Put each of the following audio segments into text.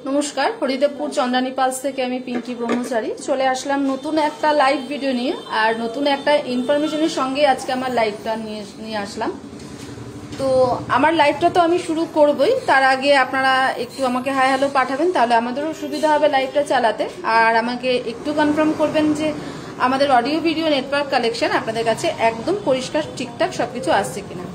নমস্কার, হরিদেবপুর চন্দ্রানী পালস থেকে আমি পিঙ্কি ব্রহ্মচারী চলে আসলাম নতুন একটা লাইভ ভিডিও নিয়ে। আর নতুন একটা ইনফরমেশনের সঙ্গে আজকে আমার লাইভটা নিয়ে আসলাম। তো আমার লাইভটা তো আমি শুরু করবই, তার আগে আপনারা একটু আমাকে হাই হ্যালো পাঠাবেন, তাহলে আমাদেরও সুবিধা হবে লাইভটা চালাতে। আর আমাকে একটু কনফার্ম করবেন যে আমাদের অডিও ভিডিও নেটওয়ার্ক কালেকশন আপনাদের কাছে একদম পরিষ্কার ঠিকঠাক সবকিছু আসছে কিনা।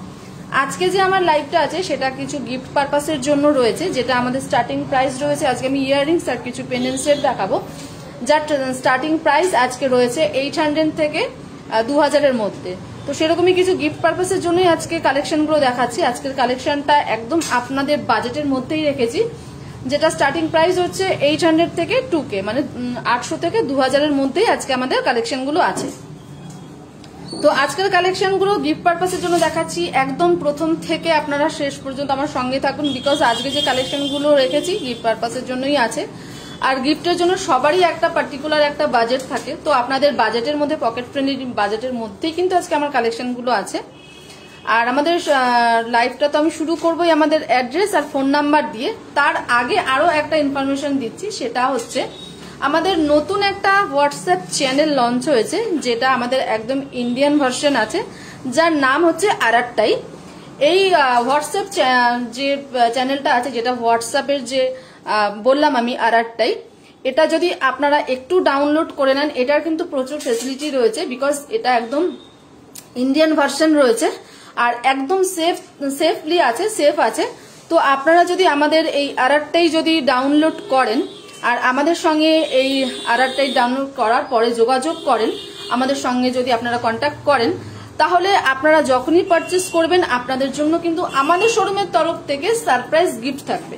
আজকে যে আমার লাইভটা আছে সেটা কিছু গিফট পারপাসের জন্য রয়েছে, যেটা আমাদের স্টার্টিং প্রাইস রয়েছে। আজকে আমি ইয়াররিংস আর কিছু পেন্ডেন্ট সেট দেখাবো, যার স্টার্টিং প্রাইস আজকে রয়েছে 800 থেকে 2000-এর মধ্যে। তো সেরকমই কিছু গিফট পারপাসের জন্যই আজকে কালেকশনগুলো দেখাচ্ছি। আজকের কালেকশনটা একদম আপনাদের বাজেটের মধ্যেই রেখেছি, যেটা স্টার্টিং প্রাইস হচ্ছে 800 থেকে 2K, মানে 800 থেকে 2000-এর মধ্যেই আজকে আমাদের কালেকশনগুলো আছে। তো আজকের কালেকশনগুলো গিফট পারপাসের জন্য দেখাচ্ছি, একদম প্রথম থেকে আপনারা শেষ পর্যন্ত আমার সঙ্গে থাকুন, বিকজ আজকে যে কালেকশনগুলো রেখেছি গিফট পারপাসের জন্যই আছে। আর গিফটের জন্য সবারই একটা পার্টিকুলার একটা বাজেট থাকে, তো আপনাদের বাজেটের মধ্যে, পকেট ফ্রেন্ডলি বাজেটের মধ্যেই কিন্তু আজকে আমার কালেকশনগুলো আছে। আর আমাদের লাইভটা তো আমি শুরু করবোই আমাদের অ্যাড্রেস আর ফোন নাম্বার দিয়ে। তার আগে আরো একটা ইনফরমেশন দিচ্ছি, সেটা হচ্ছে আমাদের নতুন একটা হোয়াটসঅ্যাপ চ্যানেল লঞ্চ হয়েছে, যেটা আমাদের একদম ইন্ডিয়ান ভার্সন আছে, যার নাম হচ্ছে আরাট্টাই। এই হোয়াটসঅ্যাপ যে চ্যানেলটা আছে, যেটা হোয়াটসঅ্যাপের যে বললাম আমি আরাট্টাই, এটা যদি আপনারা একটু ডাউনলোড করে নেন, এটার কিন্তু প্রচুর ফেসিলিটি রয়েছে, বিকজ এটা একদম ইন্ডিয়ান ভার্সন রয়েছে আর একদম সেফলি আছে, সেফ আছে। তো আপনারা যদি আমাদের এই আরাট্টাই যদি ডাউনলোড করেন আর আমাদের সঙ্গে এই আরাট্টাই ডাউনলোড করার পরে যোগাযোগ করেন, আমাদের সঙ্গে যদি আপনারা কন্ট্যাক্ট করেন, তাহলে আপনারা যখনই পারচেস করবেন আপনাদের জন্য কিন্তু আমাদের শোরুমের তরফ থেকে সারপ্রাইজ গিফট থাকবে।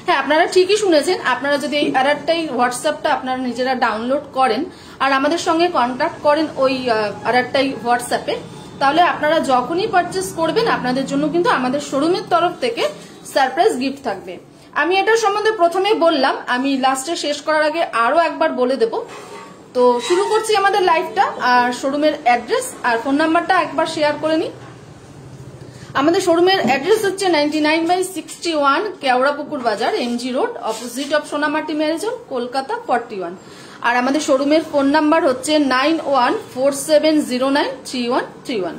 হ্যাঁ, আপনারা ঠিকই শুনেছেন, আপনারা যদি এই আরাট্টাই হোয়াটসঅ্যাপটা আপনারা নিজেরা ডাউনলোড করেন আর আমাদের সঙ্গে কন্ট্যাক্ট করেন ওই আরাট্টাই হোয়াটসঅ্যাপে, তাহলে আপনারা যখনই পারচেস করবেন আপনাদের জন্য কিন্তু আমাদের শোরুমের তরফ থেকে সারপ্রাইজ গিফট থাকবে। আমি এটার সম্বন্ধে প্রথমেই বললাম, আমি লাস্টে শেষ করার আগে আরো একবার বলে দেব। তো শুরু করছি আমাদের লাইভটা। আর শোরুমের অ্যাড্রেস আর ফোন নাম্বারটা একবার শেয়ার করে নিই। আমাদের শোরুমের অ্যাড্রেস হচ্ছে 99/61 Keorapukur Bazar, MG road, opposite of Sonamati ম্যারেজন, কলকাতা 41। আর আমাদের শোরুমের ফোন নাম্বার হচ্ছে 9147093131,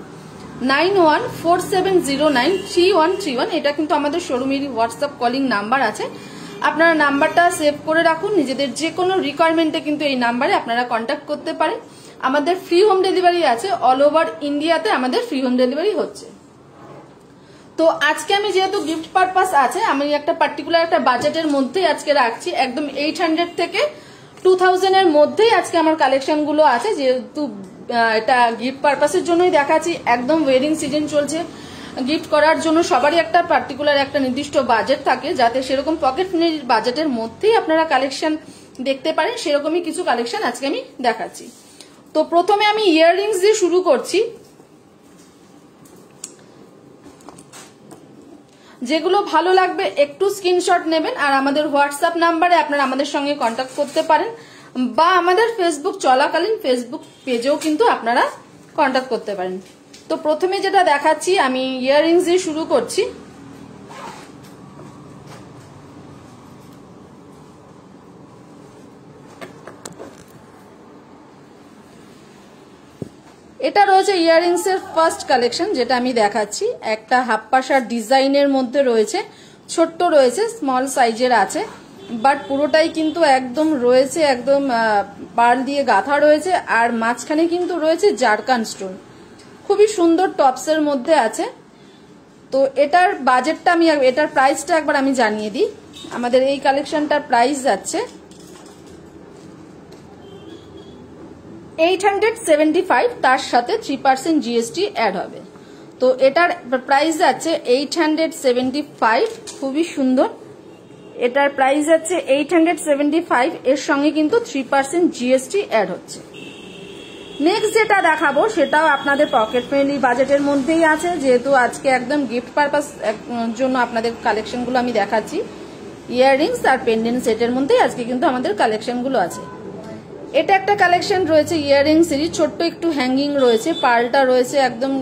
9147093131। এটা কিন্তু আমাদের শোরুমের হোয়াটসঅ্যাপ কলিং নাম্বার আছে। আপনারা নাম্বারটা সেভ করে রাখুন, নিজেদের যে কোনো রিকোয়ারমেন্টে কিন্তু এই নাম্বারে আপনারা কন্ট্যাক্ট করতে পারেন। আমাদের ফ্রি হোম ডেলিভারি আছে, অল ওভার ইন্ডিয়াতে আমাদের ফ্রি হোম ডেলিভারি হচ্ছে। তো আজকে আমি যেহেতু গিফট পারপাস আছে, আমি একটা পার্টিকুলার একটা বাজেটের মধ্যেই আজকে রাখছি, একদম 800 থেকে 2000-এর মধ্যেই আজকে আমার কালেকশন গুলো আছে। যেহেতু এটা গিফট পারপাসের জন্যই দেখাচ্ছি, একদম ওয়েডিং সিজন চলছে, গিফট করার জন্য সবারই একটা পার্টিকুলার একটা নির্দিষ্ট বাজেট থাকে, যাতে সেরকম পকেট ফ্রেন্ডলি বাজেটের মধ্যেই আপনারা কালেকশন দেখতে পারেন, সেরকমই কিছু কালেকশন আজকে আমি দেখাচ্ছি। তো প্রথমে আমি ইয়াররিংস দিয়ে শুরু করছি। যেগুলো ভালো লাগবে একটু স্ক্রিনশট নেবেন আর আমাদের হোয়াটসঅ্যাপ নাম্বারে আপনারা আমাদের সঙ্গে কন্ট্যাক্ট করতে পারেন, বা আমাদের ফেসবুক চলাকালীন ফেসবুক পেজেও কিন্তু আপনারা কন্ট্যাক্ট করতে পারেন। তো প্রথমে যেটা দেখাচ্ছি, আমি ইয়াররিংস দিয়ে শুরু করছি। এটা রয়েছে ইয়াররিংস এর ফার্স্ট কালেকশন, যেটা আমি দেখাচ্ছি। একটা হাফ পাশার ডিজাইনের মধ্যে রয়েছে, ছোট্ট রয়েছে, স্মল সাইজের আছে, বাট পুরোটাই কিন্তু একদম রয়েছে, একদম পার্ল দিয়ে গাঁথা রয়েছে, আর মাঝখানে কিন্তু রয়েছে জারকান স্টোন, খুবই সুন্দর টপসের মধ্যে আছে। তো এটার বাজেটটা আমি, এটার প্রাইসটা একবার আমি জানিয়ে দিই। আমাদের এই কালেকশনটার প্রাইস যাচ্ছে 875, তার সাথে 3% GST অ্যাড হবে। তো এটার প্রাইস যাচ্ছে 875, খুবই সুন্দর। এটার প্রাইস যাচ্ছে 875, এর সঙ্গে কিন্তু 3% GST অ্যাড হচ্ছে। নেক্সট যেটা দেখাবো সেটাও আপনাদের পকেট ফ্রেন্ডলি বাজেটের মধ্যেই আছে, যেহেতু আজকে একদম গিফট পারপাস জন্য আপনাদের কালেকশনগুলো আমি দেখাচ্ছি। ইয়াররিংস আর পেন্ডেন্ট সেটের মধ্যেই আজকে কিন্তু আমাদের কালেকশনগুলো আছে। এটা একটা কালেকশন রয়েছে ইয়াররিংসেরই, ছোট্ট একটু হ্যাঙ্গিং রয়েছে, পার্লটা রয়েছে একদম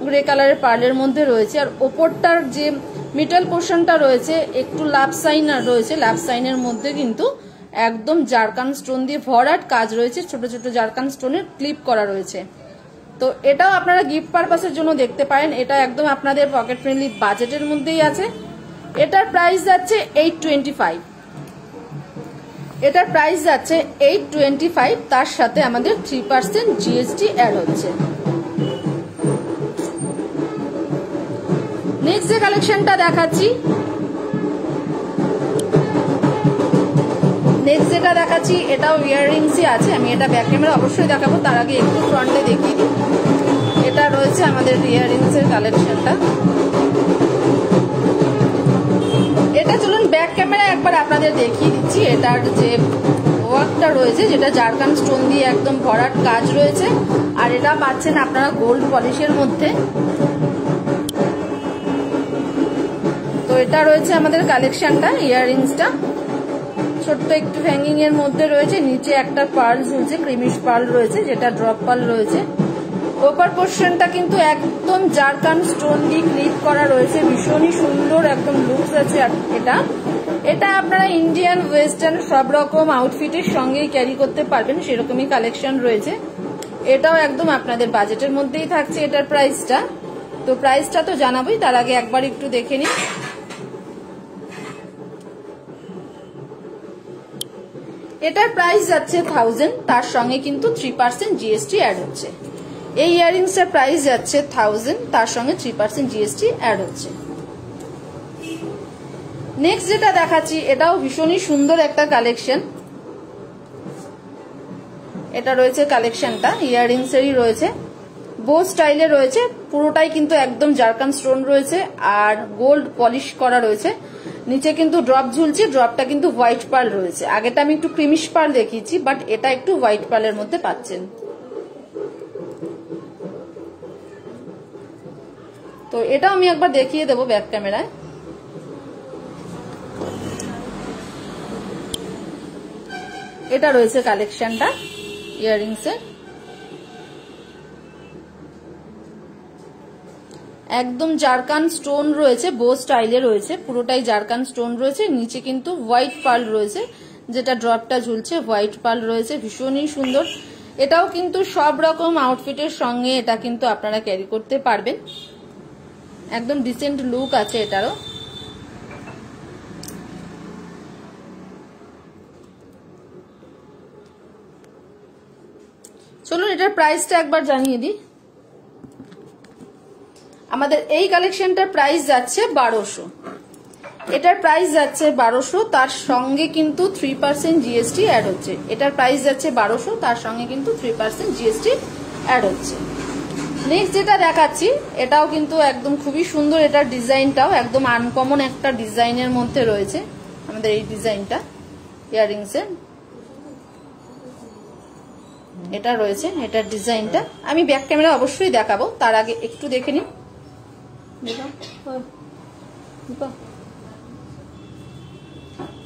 গ্রে কালারের পার্লের মধ্যে রয়েছে, আর ওপরটার যে মিডল পোর্শনটা রয়েছে একটু লাভ সাইন রয়েছে, লাভ সাইনের মধ্যে কিন্তু একদম জারকান স্টোন দিয়ে ভরাট কাজ রয়েছে, ছোট ছোট জারকান স্টোনের ক্লিপ করা রয়েছে। তো এটাও আপনারা গিফট পারপাসের জন্য দেখতে পারেন, এটা একদম আপনাদের পকেট ফ্রেন্ডলি বাজেটের মধ্যেই আছে। এটার প্রাইস যাচ্ছে 825, এটার প্রাইস যাচ্ছে 825, তার সাথে আমাদের 3% জিএসটি অ্যাড হচ্ছে। নেক্সট যে কালেকশনটা দেখাচ্ছি, নেক্সট যেটা দেখাচ্ছি এটাও ইয়াররিংসই আছে। আমি এটা ব্যাক ক্যামেরা অবশ্যই দেখাবো, তার আগে একটু ফ্রন্টে দেখিয়ে দিই। এটা রয়েছে আমাদের ইয়াররিংসের কালেকশনটা। এটা চলুন ব্যাক ক্যামেরা একবার আপনাদের দেখিয়ে দিচ্ছি। এটার যে ওয়ার্কটা রয়েছে, যেটা জারকান স্টোন দিয়ে একদম ভরাট কাজ রয়েছে, আর এটা পাচ্ছেন আপনারা গোল্ড পলিশের মধ্যে। তো এটা রয়েছে আমাদের কালেকশনটা, ইয়াররিংসটা ছোট্ট একটু হ্যাঙ্গিং এর মধ্যে রয়েছে, নিচে একটা পার্ল ঝুলছে, ক্রিমিশ পার্ল রয়েছে, যেটা ড্রপ পার্ল রয়েছে। ওপার পোর্শনটা কিন্তু একদম জারকান স্টোন দিয়ে ক্লিপ করা রয়েছে, ভীষণই সুন্দর একদম লুকস আছে। এটা এটা আপনারা ইন্ডিয়ান ওয়েস্টার্ন সব রকম আউটফিটের সঙ্গেই ক্যারি করতে পারবেন, সেরকমই কালেকশন রয়েছে। এটাও একদম আপনাদের বাজেটের মধ্যেই থাকছে এটার প্রাইসটা। তো প্রাইসটা তো জানাবোই, তার আগে একবার একটু দেখে নিন। এটার প্রাইস যাচ্ছে 1000, তার সঙ্গে কিন্তু 3% জিএসটি অ্যাড হচ্ছে। এই ইয়াররিংস এর প্রাইস যাচ্ছে 1000, তার সঙ্গে 3% জিএসটি অ্যাড হচ্ছে। নেক্সট যেটা দেখাচ্ছি এটাও ভীষণই সুন্দর একটা কালেকশন। এটা রয়েছে কালেকশনটা, ইয়াররিংস এরই রয়েছে, বো স্টাইলে রয়েছে, পুরোটাই কিন্তু একদম জারকান স্টোন রয়েছে আর গোল্ড পলিশ করা রয়েছে। নিচে কিন্তু ড্রপ ঝুলছে, ড্রপটা কিন্তু হোয়াইট পার্ল রয়েছে। আগেটা আমি একটু ক্রিমিশ পার্ল দেখিয়েছি, বাট এটা একটু হোয়াইট পার্লের মধ্যে পাচ্ছেন। তো এটা আমি একবার দেখিয়ে দেবো ব্যাক ক্যামেরায়। এটা রয়েছে কালেকশনটা ইয়াররিংস এর, একদম জারকান স্টোন রয়েছে, বো স্টাইলে রয়েছে, পুরোটাই জারকান স্টোন রয়েছে, নিচে কিন্তু হোয়াইট পার্ল রয়েছে, যেটা ড্রপটা ঝুলছে হোয়াইট পার্ল রয়েছে, ভীষণই সুন্দর। এটাও কিন্তু সব রকম আউটফিটের সঙ্গে এটা কিন্তু আপনারা ক্যারি করতে পারবেন, একদম ডিসেন্ট লুক আছে এটারও। চলুন এটার প্রাইসটা একবার জানিয়ে দিই। আমাদের এই কালেকশনটার প্রাইস যাচ্ছে 1200, এটার প্রাইস যাচ্ছে 1200, তার সঙ্গে কিন্তু 3% জিএসটি অ্যাড হচ্ছে। এটার প্রাইস যাচ্ছে 1200, তার সঙ্গে কিন্তু 3% জিএসটি অ্যাড হচ্ছে। নেক্সট যেটা দেখাচ্ছি এটাও কিন্তু একদম খুবই সুন্দর, এটার ডিজাইনটাও একদম আনকমন একটা ডিজাইনের মধ্যে রয়েছে আমাদের এই ডিজাইনটা ইয়াররিংস এর। এটা রয়েছে এটার ডিজাইনটা, আমি ব্যাক ক্যামেরা অবশ্যই দেখাবো, তার আগে একটু দেখে নিন।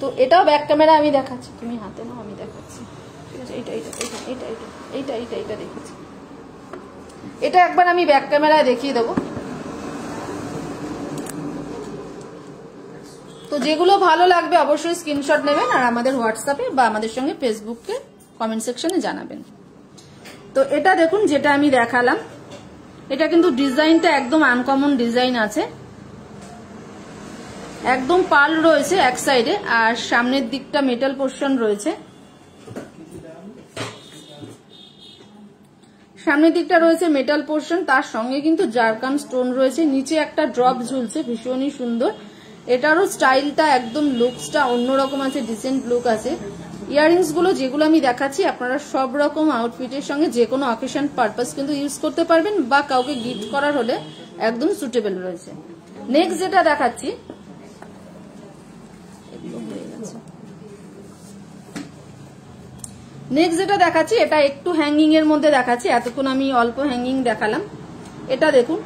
তো এটাও ব্যাক ক্যামেরা আমি দেখাচ্ছি, তুমি হাতে নাও আমি দেখাচ্ছি, ঠিক আছে? এইটা এইটা এইটা এইটা এইটা এইটা এইটা দেখেছি, এটা একবার আমি ব্যাক ক্যামেরায় দেখিয়ে দেবো। তো যেগুলো ভালো লাগবে অবশ্যই স্ক্রিনশট নেবেন আর আমাদের হোয়াটসঅ্যাপে বা আমাদের সঙ্গে ফেসবুকে কমেন্ট সেকশনে জানাবেন। তো এটা দেখুন যেটা আমি দেখালাম, এটা কিন্তু ডিজাইনটা একদম আনকমন ডিজাইন আছে, একদম পার্ল রয়েছে এক সাইডে আর সামনের দিকটা মেটাল পোর্শন রয়েছে, সামনের দিকটা রয়েছে মেটাল পোর্শন, তার সঙ্গে কিন্তু জারকান স্টোন রয়েছে, নিচে একটা ড্রপ ঝুলছে, ভীষণই সুন্দর। এটারও স্টাইলটা একদম লুকসটা অন্যরকম আছে, ডিসেন্ট লুক আছে। ইয়াররিংস গুলো যেগুলো আমি দেখাচ্ছি আপনারা সব রকম আউটফিটের সঙ্গে যে কোনো অকেশন পারপাস কিন্তু ইউজ করতে পারবেন বা কাউকে গিফট করার হলে একদম সুটেবল রয়েছে। নেক্সট যেটা দেখাচ্ছি এটা একটু হ্যাঙ্গিং এর মধ্যে দেখাচ্ছি, এতক্ষণ আমি অল্প হ্যাঙ্গিং দেখালাম। এটা দেখুন,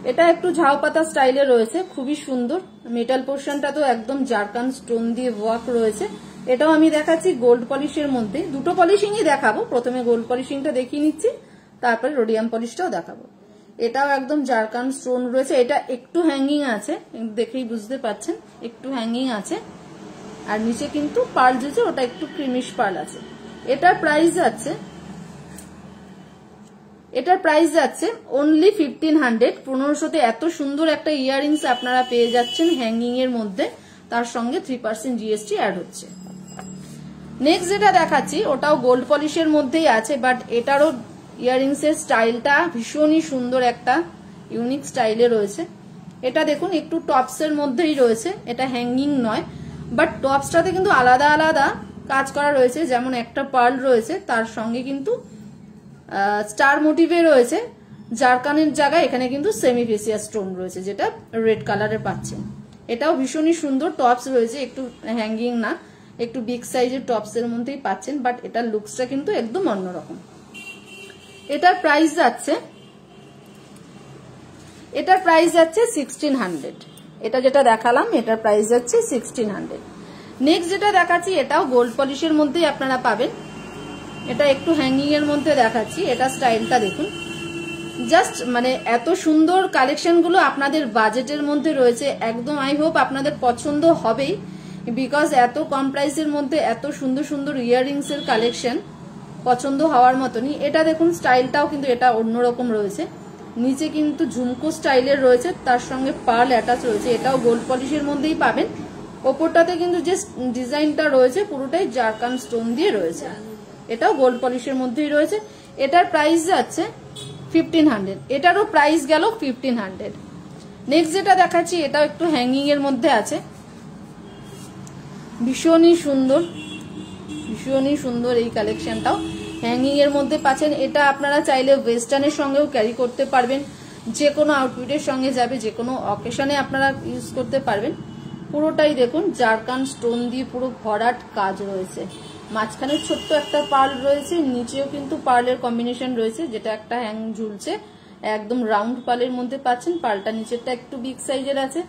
এটা একটু ঝাউ পাতা স্টাইলে রয়েছে, খুবই সুন্দর। মেটাল পোর্শনটা তো একদম জারকান স্টোন দিয়ে ওয়ার্ক রয়েছে। এটাও আমি দেখাচ্ছি গোল্ড পলিশের মধ্যে, দুটো পলিশিংই দেখাবো, প্রথমে গোল্ড পলিশিংটা দেখিয়ে নিচ্ছি, তারপরে রোডিয়াম পলিশটাও দেখাবো। এটাও একদম জারকান স্টোন রয়েছে, এটা একটু হ্যাঙ্গিং আছে, দেখেই বুঝতে পাচ্ছেন একটু হ্যাঙ্গিং আছে। আর নিচে কিন্তু পার্ল যেছে ওটা একটু ক্রিমিশ পার্ল আছে। এটার প্রাইস যাচ্ছে অনলি 1500। 1500-তে এত সুন্দর একটা ইয়াররিংস আপনারা পেয়ে যাচ্ছেন হ্যাঙ্গিং এর মধ্যে, তার সঙ্গে 3% জিএসটি অ্যাড হচ্ছে। নেক্সট যেটা দেখাচ্ছি ওটাও গোল্ড পলিশের মধ্যেই আছে, বাট এটারও ইয়াররিংস এর স্টাইলটা ভীষণই সুন্দর, একটা ইউনিক স্টাইলে রয়েছে। এটা দেখুন একটু টপস এর মধ্যেই রয়েছে, এটা হ্যাঙ্গিং নয়, বাট টপসটাতে কিন্তু আলাদা আলাদা কাজ করা রয়েছে। যেমন একটা পার্ল রয়েছে, তার সঙ্গে কিন্তু স্টার মোটিভে রয়েছে, জারকানের জায়গায় এখানে কিন্তু সেমি ফেসিয়াল স্টোন রয়েছে, যেটা রেড কালারের পাচ্ছেন। এটাও ভীষণই সুন্দর টপস রয়েছে, একটু হ্যাঙ্গিং না, একটু বিগ সাইজের টপস এর মধ্যেই পাচ্ছেন, বাট এটার লুকসটা কিন্তু একদম অন্যরকম। এটার প্রাইস যাচ্ছে 1600। এটা যেটা দেখালাম এটার প্রাইস যাচ্ছে 1600। নেক্সট যেটা দেখাচ্ছি এটাও গোল্ড পলিশের মধ্যেই আপনারা পাবেন। এটা একটু হ্যাঙ্গিং এর মধ্যে দেখাচ্ছি, এটা স্টাইলটা দেখুন, জাস্ট মানে এত সুন্দর কালেকশন গুলো আপনাদের বাজেটের মধ্যে রয়েছে। একদম আই হোপ আপনাদের পছন্দ হবেই, বিকজ এত কম প্রাইসের মধ্যে এত সুন্দর সুন্দর ইয়াররিংস এর কালেকশন পছন্দ হওয়ার মতনই। এটা দেখুন স্টাইলটাও কিন্তু এটা অন্যরকম রয়েছে, নিচে কিন্তু ঝুমকো স্টাইলের রয়েছে, তার সঙ্গে পার্ল অ্যাটাচ রয়েছে। এটাও গোল্ড পলিশের মধ্যেই পাবেন। ওপরটাতে কিন্তু যে ডিজাইনটা রয়েছে পুরোটাই জারকান স্টোন দিয়ে রয়েছে, এটাও গোল্ড পলিশের মধ্যেই রয়েছে। এটার প্রাইস যাচ্ছে 1500, এটারও প্রাইস গেল 1500। নেক্সট যেটা দেখাচ্ছি এটাও একটু হ্যাঙ্গিং এর মধ্যে আছে, ভীষণই সুন্দর এই কালেকশনটাও হ্যাঙ্গিং এর মধ্যে পাচ্ছেন। এটা আপনারা চাইলে ওয়েস্টার্নের সঙ্গেও ক্যারি করতে পারবেন, যে কোনো আউটফিটের সঙ্গে যাবে, যে কোনো অকেশনে আপনারা ইউজ করতে পারবেন। পুরোটাই দেখুন জারকান স্টোন দিয়ে পুরো ভরাট কাজ রয়েছে, মাঝখানে ছোট্ট একটা পার্ল রয়েছে, নিচেও কিন্তু পার্লের কম্বিনেশন রয়েছে, যেটা একটা হ্যাং ঝুলছে, একদম রাউন্ড পার্লের মধ্যে পাচ্ছেন। পার্লটা নিচেরটা একটু বিগ সাইজের আছে,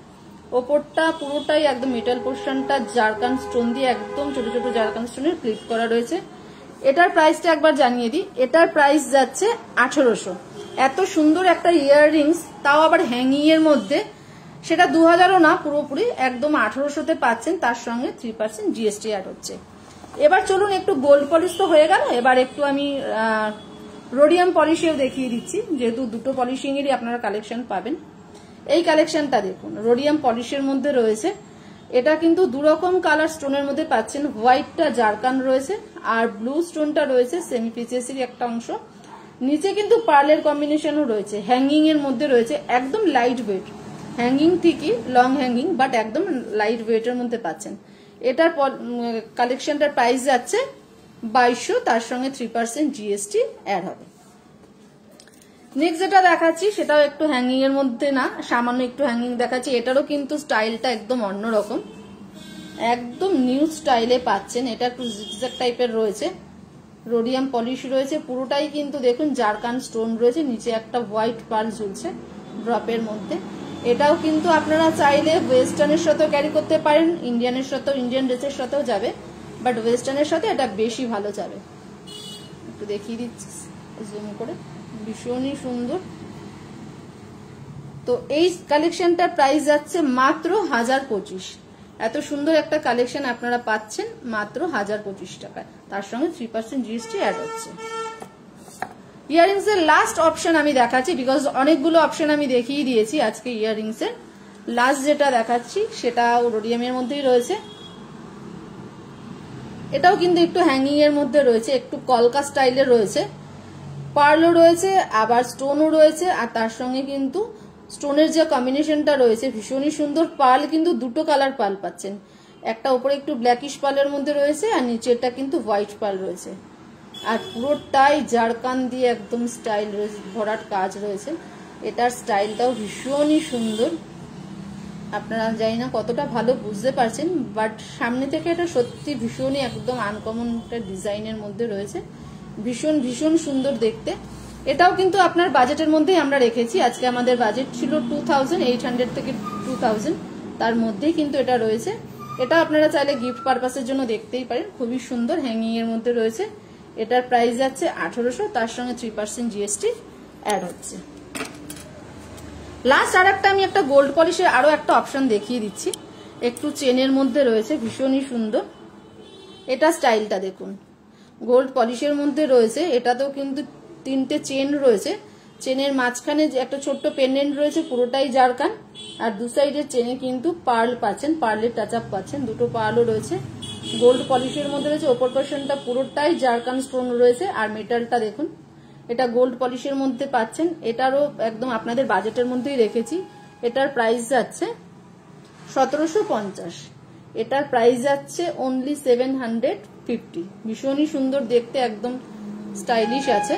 ওপরটা পুরোটাই একদম মেটাল পোর্শনটা জারকান স্টোন দিয়ে একদম ছোট ছোট জারকান স্টোনের ক্লিপ করা রয়েছে। এটার প্রাইসটা একবার জানিয়ে দিই, এটার প্রাইস যাচ্ছে 1800। এত সুন্দর একটা ইয়াররিংস, তাও আবার হ্যাঙ্গিং এর মধ্যে, সেটা 2000ও না, পুরোপুরি একদম 1800-তে পাচ্ছেন, তার সঙ্গে 3% জিএসটি অ্যাড হচ্ছে। এবার চলুন একটু গোল্ড পলিশ তো হয়ে গেল, এবার একটু আমি রোডিয়াম পলিশেও দেখিয়ে দিচ্ছি, যেহেতু দুটো পলিশিং এরই আপনারা কালেকশন পাবেন। এই কালেকশনটা দেখুন রোডিয়াম পলিশের মধ্যে রয়েছে, এটা কিন্তু দুরকম কালার স্টোনের মধ্যে পাচ্ছেন। হোয়াইটটা জারকান রয়েছে আর ব্লু স্টোনটা রয়েছে সেমি পিসেসের একটা অংশ, নিচে কিন্তু পার্লের কম্বিনেশনও রয়েছে, হ্যাঙ্গিং এর মধ্যে রয়েছে, একদম লাইট ওয়েট, হ্যাঙ্গিং ঠিকই লং হ্যাঙ্গিং, বাট একদম লাইট ওয়েটের মধ্যে পাচ্ছেন। এটার কালেকশনটার প্রাইস যাচ্ছে 2200, তার সঙ্গে 3% জিএসটি অ্যাড হবে। নেক্সট যেটা দেখাচ্ছি সেটাও একটু হ্যাঙ্গিং এর মধ্যে না, সামান্য একটু হ্যাঙ্গিং দেখাচ্ছি। এটারও কিন্তু স্টাইলটা একদম অন্যরকম, একদম নিউ স্টাইলে পাচ্ছেন। এটা একটু জিগজ্যাগ টাইপের রয়েছে, রোডিয়াম পলিশ রয়েছে, পুরোটাই কিন্তু দেখুন জারকান স্টোন রয়েছে, নিচে একটা হোয়াইট পার্ল ঝুলছে ড্রপের মধ্যে। এটাও কিন্তু আপনারা চাইলে ওয়েস্টার্নের সাথেও ক্যারি করতে পারেন, ইন্ডিয়ানের সাথেও, ইন্ডিয়ান ড্রেসের সাথেও যাবে, বাট ওয়েস্টার্নের সাথে এটা বেশি ভালো যাবে। একটু দেখিয়ে দিচ্ছি জুম করে, ভীষণই সুন্দর। তো এই কালেকশনটার প্রাইস যাচ্ছে মাত্র 1025। এত সুন্দর একটা কালেকশন আপনারা পাচ্ছেন মাত্র 1025 টাকায়, তার সঙ্গে 3% জিএসটি অ্যাড হচ্ছে। ইয়াররিংস এর লাস্ট অপশন আমি দেখাচ্ছি, বিকজ অনেকগুলো অপশন আমি দেখিয়ে দিয়েছি আজকে। ইয়াররিংস এর লাস্ট যেটা দেখাচ্ছি সেটাও রোডিয়ামের মধ্যেই রয়েছে, এটাও কিন্তু একটু হ্যাঙ্গিং এর মধ্যে রয়েছে, একটু কলকা স্টাইলের রয়েছে, পার্লও রয়েছে আবার স্টোনও রয়েছে, আর তার সঙ্গে কিন্তু স্টোনের যে কম্বিনেশনটা রয়েছে ভীষণই সুন্দর। পার্ল কিন্তু দুটো কালার পার্ল পাচ্ছেন, একটা উপরে একটু ব্ল্যাকিশ পার্লের মধ্যে রয়েছে আর নিচেরটা কিন্তু হোয়াইট পার্ল রয়েছে, আর পুরোটাই জারকান দিয়ে একদম স্টাইল রয়েছে, ভরাট কাজ রয়েছে। এটার স্টাইলটাও ভীষণই সুন্দর, আপনারা জানি না কতটা ভালো বুঝতে পারছেন, বাট সামনে থেকে এটা সত্যি ভীষণই একদম আনকমন একটা ডিজাইনের মধ্যে রয়েছে, ভীষণ ভীষণ সুন্দর দেখতে। এটাও কিন্তু আপনার বাজেটের মধ্যেই আমরা রেখেছি, আজকে আমাদের বাজেট ছিল 2800 থেকে 2000, তার মধ্যেই কিন্তু এটা রয়েছে। এটা আপনারা চাইলে গিফট পারপাসের জন্য দেখতেই পারেন, খুবই সুন্দর হ্যাঙ্গিং এর মধ্যে রয়েছে। এটার প্রাইস যাচ্ছে 1800, তার সঙ্গে 3% জিএসটি অ্যাড হচ্ছে। লাস্ট আর একটা আমি একটা গোল্ড পলিশের আরো একটা অপশন দেখিয়ে দিচ্ছি, একটু চেনের মধ্যে রয়েছে, ভীষণই সুন্দর। এটা স্টাইলটা দেখুন, গোল্ড পলিশের মধ্যে রয়েছে, এটাতেও কিন্তু 3টে চেন রয়েছে। চেনের মাঝখানে যে একটা ছোট্ট পেন্ডেন্ট রয়েছে পুরোটাই জারকান, আর দু সাইডের চেনে কিন্তু পার্ল পাচ্ছেন, পার্লের টাচ আপ পাচ্ছেন, দুটো পার্লও রয়েছে। গোল্ড পলিশের মধ্যে রয়েছে, ওপর পোর্শনটা পুরোটাই জারকান স্টোন রয়েছে, আর মেটালটা দেখুন, এটা গোল্ড পলিশের মধ্যে পাচ্ছেন। এটারও একদম আপনাদের বাজেটের মধ্যেই রেখেছি। এটার প্রাইস যাচ্ছে 1750, এটার প্রাইস যাচ্ছে অনলি 750। ভীষণই সুন্দর দেখতে, একদম স্টাইলিশ আছে।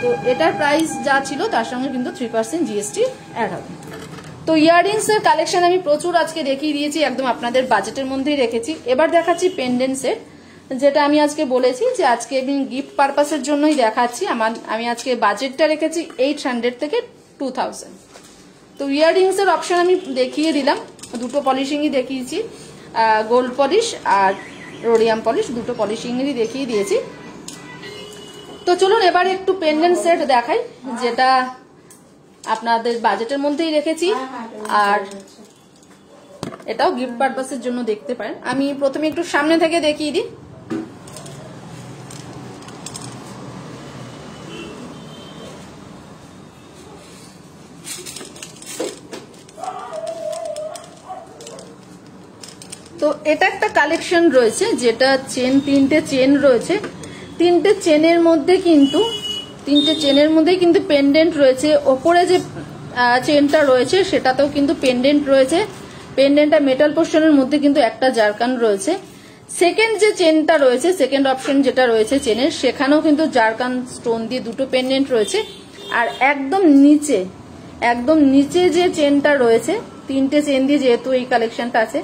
তো এটার প্রাইস যা ছিল তার সঙ্গে কিন্তু 3% জিএসটি অ্যাড হবে। তো ইয়াররিংস এর কালেকশন আমি প্রচুর আজকে দেখিয়ে দিয়েছি, একদম আপনাদের বাজেটের মধ্যেই রেখেছি। এবার দেখাচ্ছি পেন্ডেন্ট সেট, যেটা আমি আজকে বলেছি যে আজকে আমি গিফট পারপাসের জন্যই দেখাচ্ছি। আমি আজকে বাজেটটা রেখেছি 800 থেকে 2000। তো ইয়াররিংস এর অপশন আমি দেখিয়ে দিলাম, দুটো পলিশিংই দেখিয়েছি, গোল্ড পলিশ আর রোডিয়াম পলিশ, দুটো পলিশিংই দেখিয়ে দিয়েছি। তো চলুন এবার একটু পেন্ডেন্ট সেট দেখাই, যেটা আপনাদের বাজেটের মধ্যেই রেখেছি, আর এটাও গিফট পারপাসের জন্য দেখতে পারেন। আমি প্রথমে একটু সামনে থেকে দেখিয়ে দিই। তো এটা একটা কালেকশন রয়েছে, যেটা চেন, 3টে চেন রয়েছে। 3টে চেনের মধ্যে কিন্তু 3টে চেনের মধ্যেই কিন্তু পেন্ডেন্ট রয়েছে। ওপরে যে চেনটা রয়েছে সেটাতেও কিন্তু পেন্ডেন্ট রয়েছে। পেন্ডেন্টটা মেটাল পোর্শনের মধ্যে কিন্তু একটা জারকান রয়েছে। সেকেন্ড যে চেনটা রয়েছে, সেকেন্ড অপশন যেটা রয়েছে চেনের, সেখানেও কিন্তু জারকান স্টোন দিয়ে দুটো পেন্ডেন্ট রয়েছে। আর একদম নিচে যে চেনটা রয়েছে, 3টে চেন দিয়ে যেহেতু এই কালেকশনটা আছে,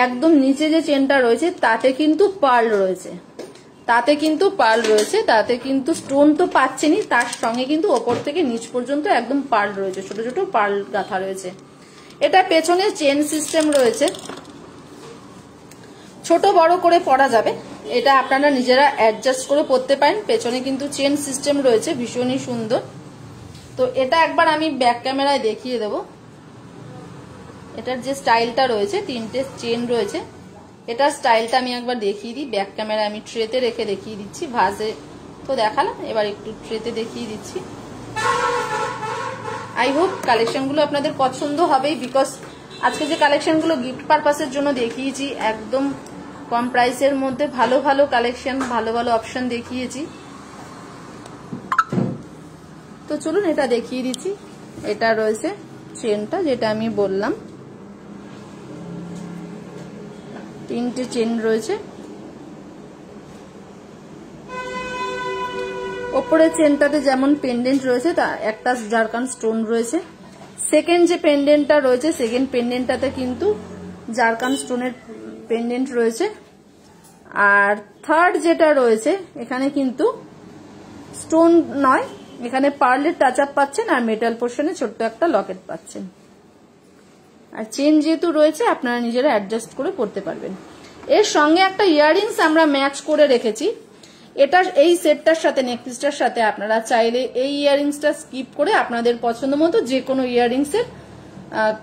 একদম নিচে যে চেনটা রয়েছে তাতে কিন্তু পার্ল রয়েছে, তাতে কিন্তু স্টোন তো পাচ্ছেনই, তার সঙ্গে কিন্তু ওপর থেকে নিচ পর্যন্ত একদম পার্ল রয়েছে, ছোট ছোট পার্ল গাঁথা রয়েছে। এটা পেছনে চেন সিস্টেম রয়েছে, ছোট বড় করে পরা যাবে, এটা আপনারা নিজেরা অ্যাডজাস্ট করে পরতে পারেন। পেছনে কিন্তু চেন সিস্টেম রয়েছে, ভীষণই সুন্দর। তো এটা একবার আমি ব্যাক ক্যামেরায় দেখিয়ে দেব। এটার যে স্টাইলটা রয়েছে, 3টে চেন রয়েছে, এটার স্টাইলটা আমি একবার দেখিয়ে দিই। ব্যাক ক্যামেরায় আমি ট্রেতে রেখে দেখিয়ে দিচ্ছি, ভাজে তো দেখালাম, এবার একটু ট্রেতে দেখিয়ে দিচ্ছি। আই হোপ কালেকশনগুলো আপনাদের পছন্দ হবেই, বিকজ আজকে যে কালেকশনগুলো গিফট পারপাসের জন্য দেখিয়েছি, একদম কম প্রাইসের মধ্যে ভালো ভালো কালেকশন, ভালো ভালো অপশন দেখিয়েছি। তো চলুন এটা দেখিয়ে দিচ্ছি। এটা রয়েছে চেনটা, যেটা আমি বললাম, 3টে চেন রয়েছে। ওপরের চেনটাতে যেমন পেন্ডেন্ট রয়েছে, তা একটা জারকান স্টোন রয়েছে। সেকেন্ড যে পেন্ডেন্টটা রয়েছে, সেকেন্ড পেন্ডেন্টটাতে কিন্তু জারকান স্টোনের পেন্ডেন্ট রয়েছে। আর থার্ড যেটা রয়েছে, এখানে কিন্তু স্টোন নয়, এখানে পার্লের টাচ আপ পাচ্ছেন, আর মেটাল পোর্শনে ছোট্ট একটা লকেট পাচ্ছেন। আর চেন যেহেতু রয়েছে, আপনারা নিজেরা অ্যাডজাস্ট করে পড়তে পারবেন। এর সঙ্গে একটা ইয়াররিংস আমরা ম্যাচ করে রেখেছি। এটা এই সেটটার সাথে, নেকপিসটার সাথে আপনারা চাইলে এই ইয়াররিংসটা স্কিপ করে আপনাদের পছন্দ মতো যে কোনো ইয়াররিংসের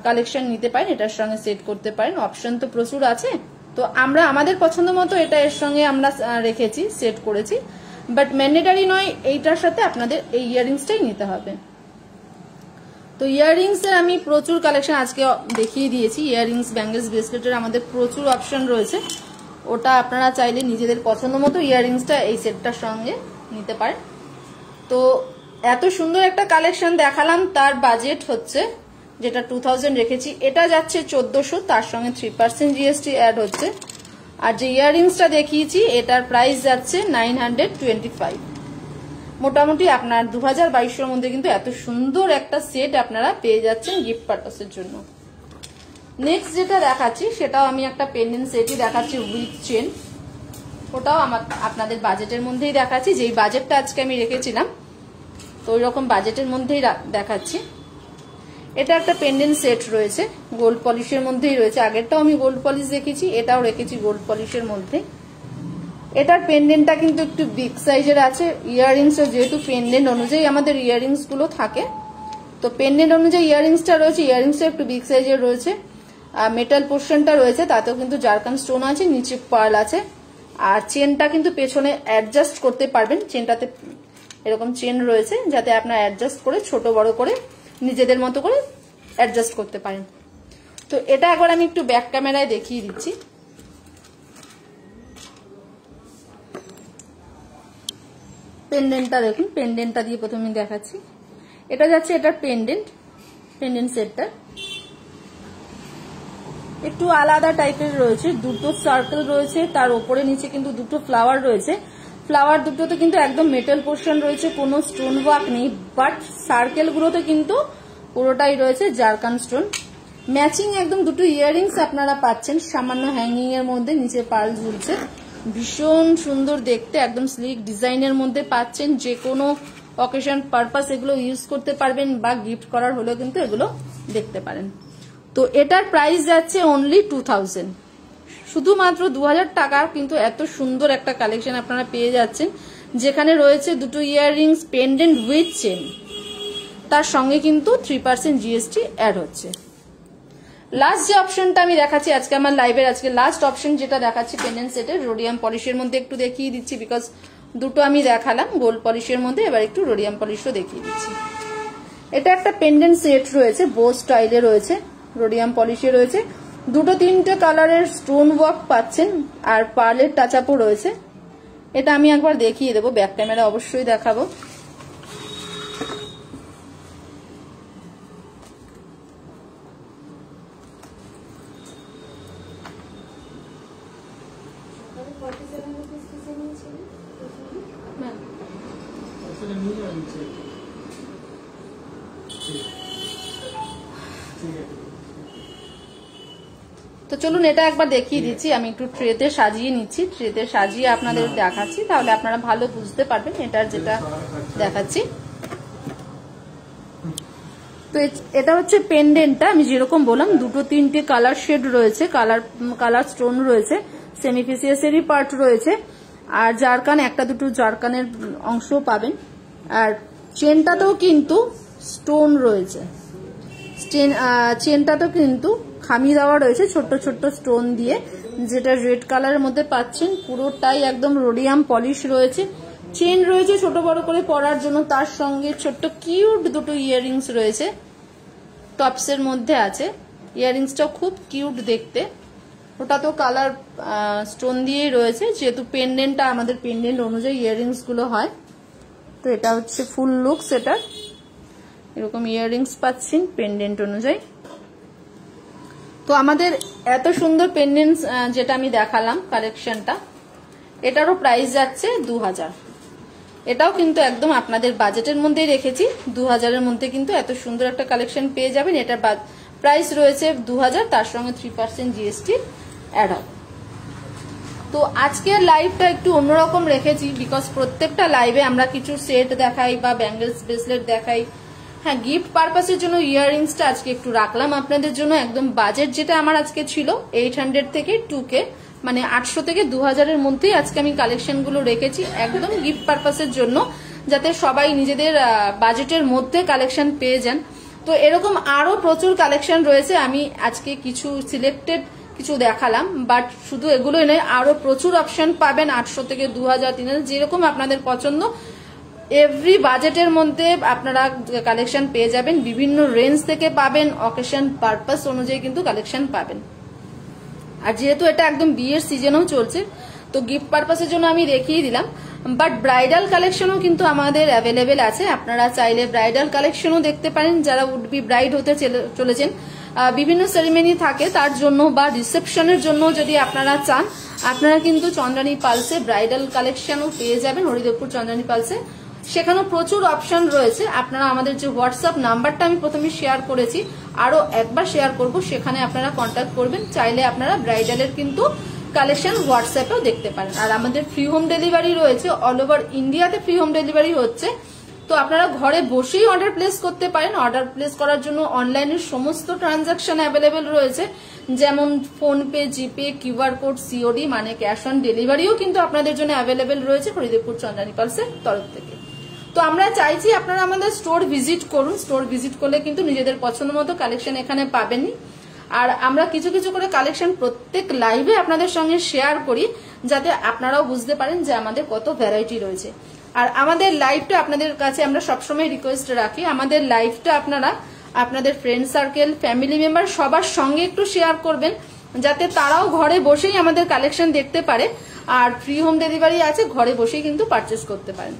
কালেকশন নিতে পারেন, এটার সঙ্গে সেট করতে পারেন। অপশন তো প্রচুর আছে, তো আমরা আমাদের পছন্দ মতো এটা এর সঙ্গে আমরা রেখেছি, সেট করেছি। বাট ম্যান্ডেটারি নয় এইটার সাথে আপনাদের এই ইয়াররিংসটাই নিতে হবে। তো ইয়াররিংস এর আমি প্রচুর কালেকশন আজকে দেখিয়ে দিয়েছি। ইয়াররিংস, ব্যাঙ্গলস, ব্রেসলেটের আমাদের প্রচুর অপশন রয়েছে। ওটা আপনারা চাইলে নিজেদের পছন্দ মতো ইয়াররিংসটা এই সেটটার সঙ্গে নিতে পারেন। তো এত সুন্দর একটা কালেকশন দেখালাম, তার বাজেট হচ্ছে যেটা 2000 রেখেছি, এটা যাচ্ছে 1400, তার সঙ্গে 3% জিএসটি অ্যাড হচ্ছে। আর যে ইয়াররিংসটা দেখিয়েছি এটার প্রাইস যাচ্ছে 925। মোটামুটি আপনার 2022-এর মধ্যে কিন্তু এত সুন্দর একটা সেট আপনারা পেয়ে যাচ্ছেন গিফট পারপাসের জন্য। নেক্সট যেটা দেখাচ্ছি সেটাও আমি একটা পেন্ডেন্ট সেটই দেখাচ্ছি উইথ চেন। ওটাও আপনাদের বাজেটের মধ্যেই দেখাচ্ছি, যেই বাজেটটা আজকে আমি রেখেছিলাম, তো ওই রকম বাজেটের মধ্যেই দেখাচ্ছি। এটা একটা পেন্ডেন্ট সেট রয়েছে, গোল্ড পলিশের মধ্যেই রয়েছে। আগেরটাও আমি গোল্ড পলিশ রেখেছি, এটাও রেখেছি গোল্ড পলিশের মধ্যে। এটার পেন্ডেন্টটা কিন্তু একটু বিগ সাইজের আছে। ইয়াররিংসও যেহেতু পেন্ডেন্ট অনুযায়ী আমাদের ইয়াররিংস গুলো থাকে, তো পেন্ডেন্ট অনুযায়ী ইয়াররিংসটা রয়েছে, ইয়াররিংসটা একটু বিগ সাইজের রয়েছে, মেটাল পোর্শনটা রয়েছে, তাতেও কিন্তু জারকান স্টোন আছে, নিচে পার্ল আছে। আর চেনটা কিন্তু পেছনে অ্যাডজাস্ট করতে পারবেন, চেনটাতে এরকম চেন রয়েছে যাতে আপনারা অ্যাডজাস্ট করে ছোট বড় করে নিজেদের মতো করে অ্যাডজাস্ট করতে পারেন। তো এটা একবার আমি একটু ব্যাক ক্যামেরায় দেখিয়ে দিচ্ছি। পেন্ডেন্টটা দেখুন, পেন্ডেন্টটা দিয়ে প্রথমে দেখাচ্ছি। এটা যাচ্ছে এটার পেন্ডেন্ট সেটটা একটু আলাদা টাইপের রয়েছে, দুটো সার্কেল রয়েছে, তার উপরে নিচে কিন্তু দুটো ফ্লাওয়ার রয়েছে। ফ্লাওয়ার দুটোতে কিন্তু একদম মেটাল পোর্শন রয়েছে, কোনো স্টোন ওয়ার্ক নেই, বাট সার্কেল গুলোতে কিন্তু পুরোটাই রয়েছে জারকান স্টোন। ম্যাচিং একদম দুটো ইয়াররিংস আপনারা পাচ্ছেন সামান্য হ্যাঙ্গিং এর মধ্যে, নিচে পার্ল ঝুলছে, ভীষণ সুন্দর দেখতে, একদম স্লিক ডিজাইনের মধ্যে পাচ্ছেন। যে কোনো অকেশন পারপাস এগুলো ইউজ করতে পারবেন বা গিফট করার হলেও কিন্তু এগুলো দেখতে পারেন। তো এটার প্রাইস যাচ্ছে অনলি 2000, শুধুমাত্র 2000 টাকা। কিন্তু এত সুন্দর একটা কালেকশন আপনারা পেয়ে যাচ্ছেন, যেখানে রয়েছে দুটো ইয়াররিংস, পেন্ডেন্ট উইথ চেন, তার সঙ্গে কিন্তু 3% জিএসটি অ্যাড হচ্ছে। লাস্ট যে অপশনটা আমি দেখাচ্ছি আজকে আমার লাইভের, আজকে লাস্ট অপশন যেটা দেখাচ্ছি পেন্ডেন্ট সেটের, রোডিয়াম পলিশের মধ্যে একটু দেখিয়ে দিচ্ছি, বিকজ দুটো আমি দেখালাম গোল্ড পলিশের মধ্যে, এবার একটু রোডিয়াম পলিশও দেখিয়ে দিচ্ছি। এটা একটা পেন্ডেন্ট সেট রয়েছে, বো স্টাইলে রয়েছে, রোডিয়াম পলিশে রয়েছে, দুটো তিনটে কালারের স্টোন ওয়ার্ক পাচ্ছেন, আর পার্লের টাচ আপও রয়েছে। এটা আমি একবার দেখিয়ে দেবো, ব্যাক ক্যামেরা অবশ্যই দেখাবো। তো চলুন এটা একবার দেখিয়ে দিচ্ছি, আমি একটু ট্রেতে সাজিয়ে নিচ্ছি, ট্রেতে সাজিয়ে আপনাদের দেখাচ্ছি, তাহলে আপনারা ভালো বুঝতে পারবেন এটার যেটা দেখাচ্ছি। তো এটা হচ্ছে পেন্ডেন্টটা, আমি যেরকম বললাম দুটো তিনটে কালার শেড রয়েছে, কালার স্টোন রয়েছে, সেমিফিসিয়াসেরই পার্ট রয়েছে, আর জারকান একটা দুটো জারকানের অংশ পাবেন। আর চেনটাতেও কিন্তু স্টোন রয়েছে, চেনটাতেও কিন্তু খামি দেওয়া রয়েছে ছোট্ট ছোট্ট স্টোন দিয়ে, যেটা রেড কালারের মধ্যে পাচ্ছেন। পুরোটাই একদম রোডিয়াম পলিশ রয়েছে, চেন রয়েছে ছোট বড় করে পরার জন্য, তার সঙ্গে ছোট্ট কিউট দুটো ইয়াররিংস রয়েছে, টপসের মধ্যে আছে। ইয়াররিংসটাও খুব কিউট দেখতে, ওটা তো কালার স্টোন দিয়েই রয়েছে, যেহেতু পেন্ডেন্টটা আমাদের পেন্ডেন্ট অনুযায়ী ইয়াররিংস গুলো হয়। তো এটা হচ্ছে ফুল লুকস, এটা এরকম ইয়াররিংস পাচ্ছেন পেন্ডেন্ট অনুযায়ী। তো আমাদের এত সুন্দর পেন্ডেন্টস যেটা আমি দেখালাম কালেকশনটা, এটারও প্রাইস যাচ্ছে 2000। এটাও কিন্তু একদম আপনাদের বাজেটের মধ্যেই রেখেছি, 2000-এর মধ্যে কিন্তু এত সুন্দর একটা কালেকশন পেয়ে যাবেন। এটার প্রাইস রয়েছে 2000, তার সঙ্গে 3% জিএসটি অ্যাড হবে। তো আজকের লাইভটা একটু অন্যরকম রেখেছি, বিকজ প্রত্যেকটা লাইভে আমরা কিছু সেট দেখাই বা ব্যাঙ্গেলস ব্রেসলেট দেখাই। হ্যাঁ, গিফট পারপাসের জন্য ইয়াররিংসটা আজকে একটু রাখলাম আপনাদের জন্য। একদম বাজেট যেটা আমার আজকে ছিল 800 থেকে 2K, মানে 800 থেকে 2000-এর মধ্যেই আজকে আমি কালেকশনগুলো রেখেছি, একদম গিফট পারপাসের জন্য, যাতে সবাই নিজেদের বাজেটের মধ্যে কালেকশন পেয়ে যান। তো এরকম আরো প্রচুর কালেকশন রয়েছে, আমি আজকে কিছু সিলেক্টেড কিছু দেখালাম, বাট শুধু এগুলোই নয়, আরো প্রচুর অপশন পাবেন 800 থেকে 2000, 3000, যেরকম আপনাদের পছন্দ। এভরি বাজেটের মধ্যে আপনারা কালেকশন পেয়ে যাবেন, বিভিন্ন রেঞ্জ থেকে পাবেন, অকেশন পারপাস অনুযায়ী কিন্তু কালেকশন পাবেন। আর যেহেতু এটা একদম বিয়ের সিজনও চলছে, তো গিফট পারপাসের জন্য আমি দেখিয়ে দিলাম, বাট ব্রাইডাল কালেকশনও কিন্তু আমাদের অ্যাভেলেবেল আছে। আপনারা চাইলে ব্রাইডাল কালেকশনও দেখতে পারেন, যারা উড বি ব্রাইড হতে চলেছেন, বিভিন্ন সেরিমনি থাকে তার জন্য বা রিসেপশনের জন্য যদি আপনারা চান, আপনারা কিন্তু চন্দ্রানী পালসে ব্রাইডাল কালেকশনও পেয়ে যাবেন, হরিদেবপুর চন্দ্রানী পালসে। সেখানেও প্রচুর অপশন রয়েছে। আপনারা আমাদের যে হোয়াটসঅ্যাপ নাম্বারটা আমি প্রথমে শেয়ার করেছি, আরো একবার শেয়ার করব, সেখানে আপনারা কন্ট্যাক্ট করবেন। চাইলে আপনারা ব্রাইডালের কিন্তু কালেকশন হোয়াটসঅ্যাপেও দেখতে পারেন। আর আমাদের ফ্রি হোম ডেলিভারি রয়েছে, অল ওভার ইন্ডিয়াতে ফ্রি হোম ডেলিভারি হচ্ছে। তো আপনারা ঘরে বসেই অর্ডার প্লেস করতে পারেন। অর্ডার প্লেস করার জন্য অনলাইনের সমস্ত ট্রানজাকশন অ্যাভেলেবেল রয়েছে, যেমন ফোনপে, জিপে, কিউআর কোড, সিওডি মানে ক্যাশ অন ডেলিভারিও কিন্তু আপনাদের জন্য অ্যাভেলেবেল রয়েছে হরিদেবপুর চন্দ্রানী পালসের তরফ থেকে। তো আমরা চাইছি আপনারা আমাদের স্টোর ভিজিট করুন। স্টোর ভিজিট করলে কিন্তু নিজেদের পছন্দ মতো কালেকশন এখানে পাবেনই। আর আমরা কিছু কিছু করে কালেকশন প্রত্যেক লাইভে আপনাদের সঙ্গে শেয়ার করি, যাতে আপনারাও বুঝতে পারেন যে আমাদের কত ভ্যারাইটি রয়েছে। আর আমাদের লাইভটা আপনাদের কাছে আমরা সবসময় রিকোয়েস্ট রাখি, আমাদের লাইভটা আপনারা আপনাদের ফ্রেন্ড সার্কেল, ফ্যামিলি মেম্বার সবার সঙ্গে একটু শেয়ার করবেন, যাতে তারাও ঘরে বসেই আমাদের কালেকশন দেখতে পারে। আর ফ্রি হোম ডেলিভারি আছে, ঘরে বসেই কিন্তু পারচেস করতে পারেন।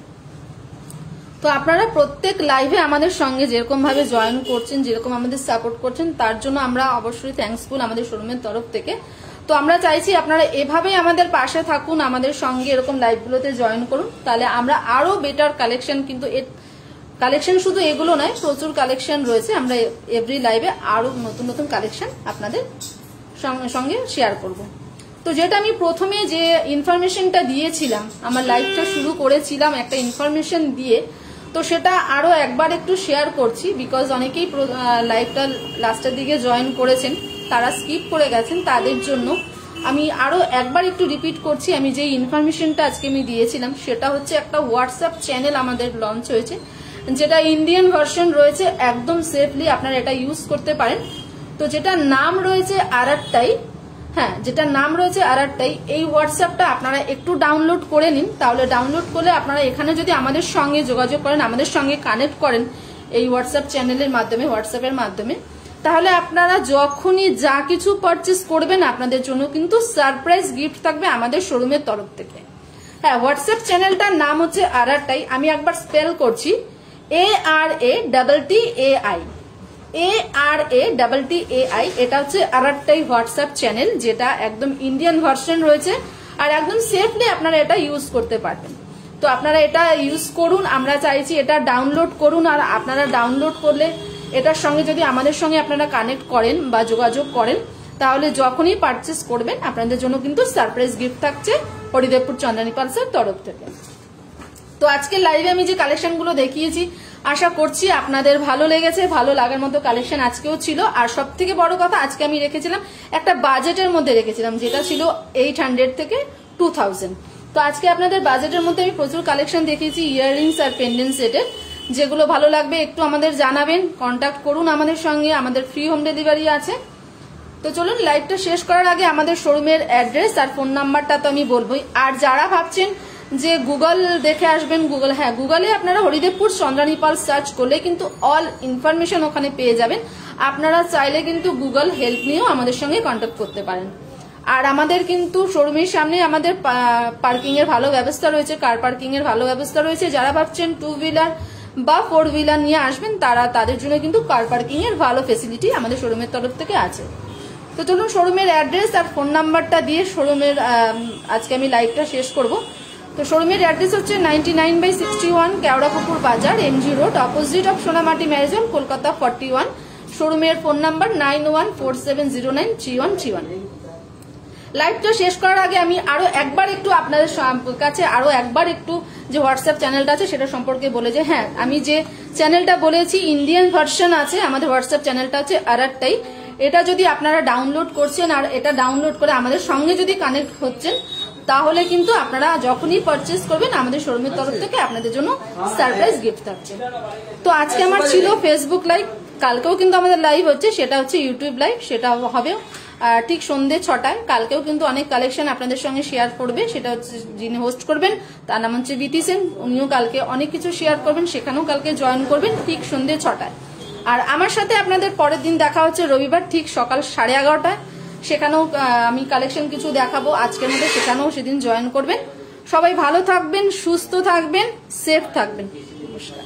তো আপনারা প্রত্যেক লাইভে আমাদের সঙ্গে যেরকম ভাবে জয়েন করছেন, যেরকম আমাদের সাপোর্ট করছেন, তার জন্য আমরা অবশ্যই থ্যাঙ্কসফুল আমাদের শোরুমের তরফ থেকে। তো আমরা চাইছি আপনারা এভাবেই আমাদের পাশে থাকুন, আমাদের সঙ্গে এরকম লাইভগুলোতে জয়েন করুন, তাহলে আমরা আরো বেটার কালেকশন, কিন্তু কালেকশন শুধু এগুলো নয়, প্রচুর কালেকশন রয়েছে। আমরা এভরি লাইভে আরো নতুন নতুন কালেকশন আপনাদের সঙ্গে শেয়ার করব। তো যেটা আমি প্রথমে যে ইনফরমেশনটা দিয়েছিলাম, আমার লাইভটা শুরু করেছিলাম একটা ইনফরমেশন দিয়ে, তো সেটা আরো একবার একটু শেয়ার করছি, বিকজ অনেকেই লাইভটা লাস্টের দিকে জয়েন করেছেন, তারা স্কিপ করে গেছেন, তাদের জন্য আমি আরো একবার একটু রিপিট করছি। আমি যে ইনফরমেশনটা আজকে আমি দিয়েছিলাম সেটা হচ্ছে একটা হোয়াটসঅ্যাপ চ্যানেল আমাদের লঞ্চ হয়েছে, যেটা ইন্ডিয়ান ভার্সন রয়েছে, একদম সেফলি আপনারা এটা ইউজ করতে পারেন। তো যেটা নাম রয়েছে আরাট্টাই, হ্যাঁ যেটা নাম রয়েছে আরাট্টাই, এই হোয়াটসঅ্যাপটা আপনারা একটু ডাউনলোড করে নিন। তাহলে ডাউনলোড করলে আপনারা এখানে যদি আমাদের সঙ্গে যোগাযোগ করেন, আমাদের সঙ্গে কানেক্ট করেন এই হোয়াটসঅ্যাপ চ্যানেলের মাধ্যমে, হোয়াটসঅ্যাপের মাধ্যমে, তাহলে আপনারা যখনই যা কিছু পারচেস করবেন আপনাদের জন্য কিন্তু সারপ্রাইজ গিফট থাকবে আমাদের শোরুমের তরফ থেকে। হ্যাঁ, হোয়াটসঅ্যাপ চ্যানেলটার নাম হচ্ছে আরাট্টাই। আমি একবার স্পেল করছি, ARATTAI, ARATTAI। এটা হচ্ছে আরাট্টাই হোয়াটসঅ্যাপ চ্যানেল, যেটা একদম ইন্ডিয়ান ভার্সন রয়েছে, আর একদম সেফলি আপনারা এটা ইউজ করতে পারবেন। তো আপনারা এটা ইউজ করুন, আমরা চাইছি এটা ডাউনলোড করুন। আর আপনারা ডাউনলোড করলে এটার সঙ্গে যদি আমাদের সঙ্গে আপনারা কানেক্ট করেন বা যোগাযোগ করেন, তাহলে যখনই পারচেস করবেন আপনাদের জন্য কিন্তু সারপ্রাইজ গিফট থাকছে হরিদেবপুর চন্দ্রানী পালসের তরফ থেকে। তো আজকে লাইভে আমি যে কালেকশনগুলো দেখিয়েছি, আশা করছি আপনাদের ভালো লেগেছে, ভালো লাগার মতো কালেকশন আজকেও ছিল। আর সব থেকে বড় কথা, আজকে আমি রেখেছিলাম একটা বাজেটের মধ্যে রেখেছিলাম, যেটা ছিল 800 থেকে 2000। তো আজকে আপনাদের বাজেটের মধ্যে আমি প্রচুর কালেকশন দেখিয়েছি, ইয়াররিংস আর পেন্ডেন্ট সেটের। যেগুলো ভালো লাগবে একটু আমাদের জানাবেন, কন্ট্যাক্ট করুন আমাদের সঙ্গে, আমাদের ফ্রি হোম ডেলিভারি আছে। তো চলুন লাইভটা শেষ করার আগে আমাদের শোরুমের অ্যাড্রেস আর ফোন নাম্বারটা তো আমি বলবোই। আর যারা ভাবছেন যে গুগল দেখে আসবেন, গুগলে আপনারা হরিদেবপুর চন্দ্রানী পাল সার্চ করলে কিন্তু অল ইনফরমেশন ওখানে পেয়ে যাবেন। আপনারা চাইলে কিন্তু গুগল হেল্প নিয়েও আমাদের সঙ্গে কন্ট্যাক্ট করতে পারেন। আর আমাদের কিন্তু শোরুমের সামনে আমাদের পার্কিং এর ভালো ব্যবস্থা রয়েছে, কার পার্কিং এর ভালো ব্যবস্থা রয়েছে। যারা ভাবছেন 2 হুইলার বা 4 হুইলার নিয়ে আসবেন, তাদের জন্য কিন্তু কার পার্কিং এর ভালো ফেসিলিটি আমাদের শোরুমের তরফ থেকে আছে। তো চলুন শোরুমের অ্যাড্রেস আর ফোন নাম্বারটা দিয়ে শোরুমের আজকে আমি লাইভটা শেষ করব। তো শোরুমের অ্যাড্রেস হচ্ছে 99/61 Keorapukur Bazar, MG road, opposite of Sonamati ম্যারেজন, কলকাতা 41। শোরুমের ফোন নাম্বার 9147093131। লাইভটা শেষ করার আগে আমি আরো একবার একটু আপনাদের কাছে যে হোয়াটসঅ্যাপ চ্যানেলটা আছে সেটা সম্পর্কে বলে যে, হ্যাঁ আমি যে চ্যানেলটা বলেছি ইন্ডিয়ান ভার্সন আছে, আমাদের হোয়াটসঅ্যাপ চ্যানেলটা আছে আরাট্টাই। এটা যদি আপনারা ডাউনলোড করছেন আর এটা ডাউনলোড করে আমাদের সঙ্গে যদি কানেক্ট হচ্ছেন, তাহলে কিন্তু আপনারা যখনই পারচেস করবেন আমাদের শোরুমের তরফ থেকে আপনাদের জন্য সারপ্রাইজ গিফট থাকছে। তো আজকে আমার ছিল ফেসবুক লাইভ, কালকেও কিন্তু আমাদের লাইভ হচ্ছে, সেটা হচ্ছে ইউটিউব লাইভ, সেটা হবে ঠিক সন্ধ্যে 6টায়। কালকেও কিন্তু অনেক কালেকশন আপনাদের সঙ্গে শেয়ার করবে, সেটা হচ্ছে যিনি হোস্ট করবেন তার নাম হচ্ছে বিতি সেন, উনিও কালকে অনেক কিছু শেয়ার করবেন, সেখানেও কালকে জয়েন করবেন ঠিক সন্ধ্যে 6টায়। আর আমার সাথে আপনাদের পরের দিন দেখা হচ্ছে রবিবার ঠিক সকাল 11:30টায়, সেখানেও আমি কালেকশন কিছু দেখাবো আজকের মধ্যে, সেখানেও সেদিন জয়েন করবেন। সবাই ভালো থাকবেন, সুস্থ থাকবেন, সেফ থাকবেন। নমস্কার।